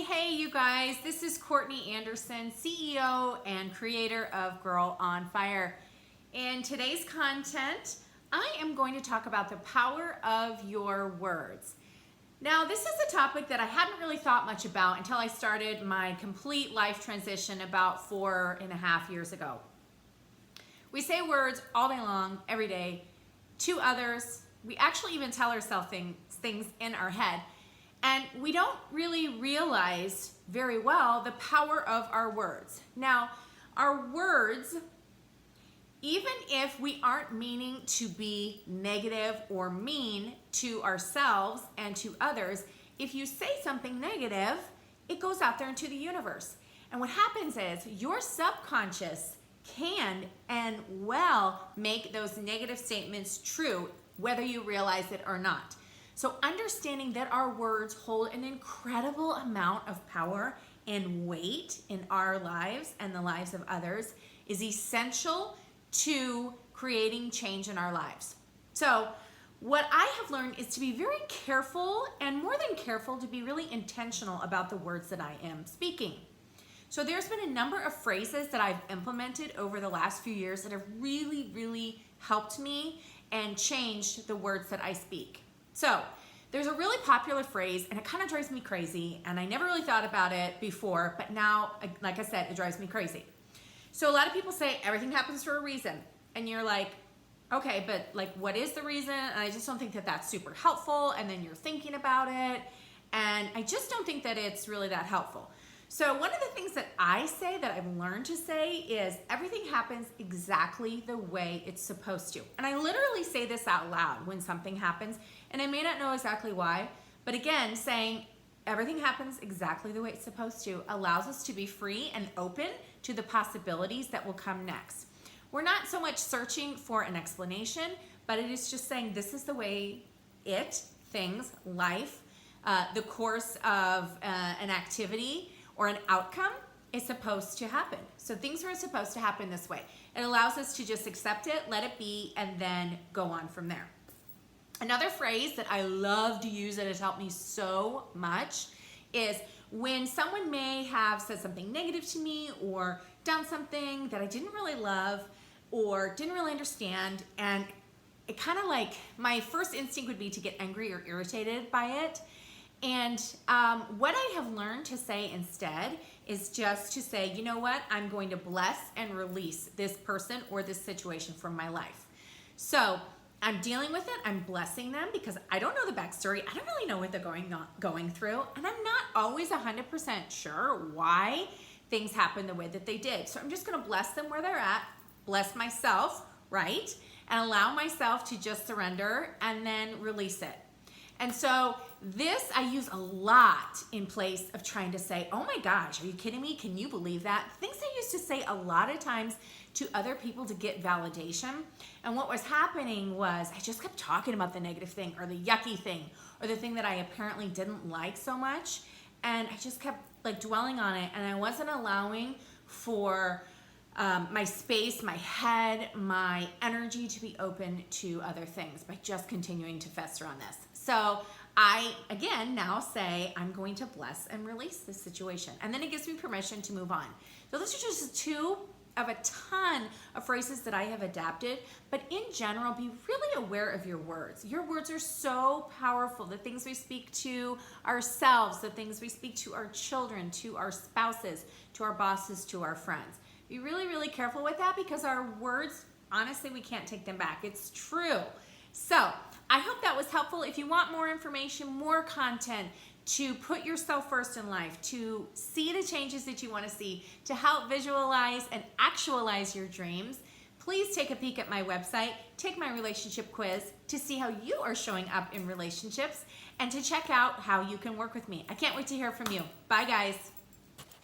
Hey, you guys, this is Courtney Anderson, CEO and creator of Girl on Fire. In today's content, I am going to talk about the power of your words. Now, this is a topic that I hadn't really thought much about until I started my complete life transition about 4.5 years ago. We say words all day long, every day, to others. We actually even tell ourselves things in our head. And we don't really realize very well the power of our words. Now, our words, even if we aren't meaning to be negative or mean to ourselves and to others, if you say something negative, it goes out there into the universe. And what happens is your subconscious can and will make those negative statements true, whether you realize it or not. So understanding that our words hold an incredible amount of power and weight in our lives and the lives of others is essential to creating change in our lives. So what I have learned is to be very careful, and more than careful, to be really intentional about the words that I am speaking. So there's been a number of phrases that I've implemented over the last few years that have really helped me and changed the words that I speak. So there's a really popular phrase, and it kind of drives me crazy, and I never really thought about it before, but now, like I said, it drives me crazy. So a lot of people say everything happens for a reason, and you're like, okay, but like, what is the reason? And I just don't think that that's super helpful, and then you're thinking about it, and I just don't think that it's really that helpful. So one of the things that I say, that I've learned to say, is everything happens exactly the way it's supposed to. And I literally say this out loud when something happens, and I may not know exactly why, but again, saying everything happens exactly the way it's supposed to allows us to be free and open to the possibilities that will come next. We're not so much searching for an explanation, but it is just saying this is the way things, life, the course of an activity or an outcome is supposed to happen. So things are supposed to happen this way. It allows us to just accept it, let it be, and then go on from there. Another phrase that I love to use that has helped me so much is when someone may have said something negative to me or done something that I didn't really love or didn't really understand, and it kind of like, my first instinct would be to get angry or irritated by it. And what I have learned to say instead is just to say, you know what, I'm going to bless and release this person or this situation from my life. So I'm dealing with it, I'm blessing them because I don't know the backstory, I don't really know what they're going through, and I'm not always 100% sure why things happen the way that they did. So I'm just gonna bless them where they're at, bless myself, right? And allow myself to just surrender and then release it. And so this I use a lot in place of trying to say, oh my gosh, are you kidding me? Can you believe that? Things I used to say a lot of times to other people to get validation. And what was happening was I just kept talking about the negative thing or the yucky thing or the thing that I apparently didn't like so much. And I just kept like dwelling on it, and I wasn't allowing for my space, my head, my energy to be open to other things by just continuing to fester on this. So I, again, now say I'm going to bless and release this situation. And then it gives me permission to move on. So those are just two of a ton of phrases that I have adapted. But in general, be really aware of your words. Your words are so powerful. The things we speak to ourselves, the things we speak to our children, to our spouses, to our bosses, to our friends. Be really careful with that, because our words, honestly, we can't take them back. It's true. So I hope that was helpful. If you want more information, more content, to put yourself first in life, to see the changes that you want to see, to help visualize and actualize your dreams, please take a peek at my website, take my relationship quiz to see how you are showing up in relationships, and to check out how you can work with me. I can't wait to hear from you. Bye, guys.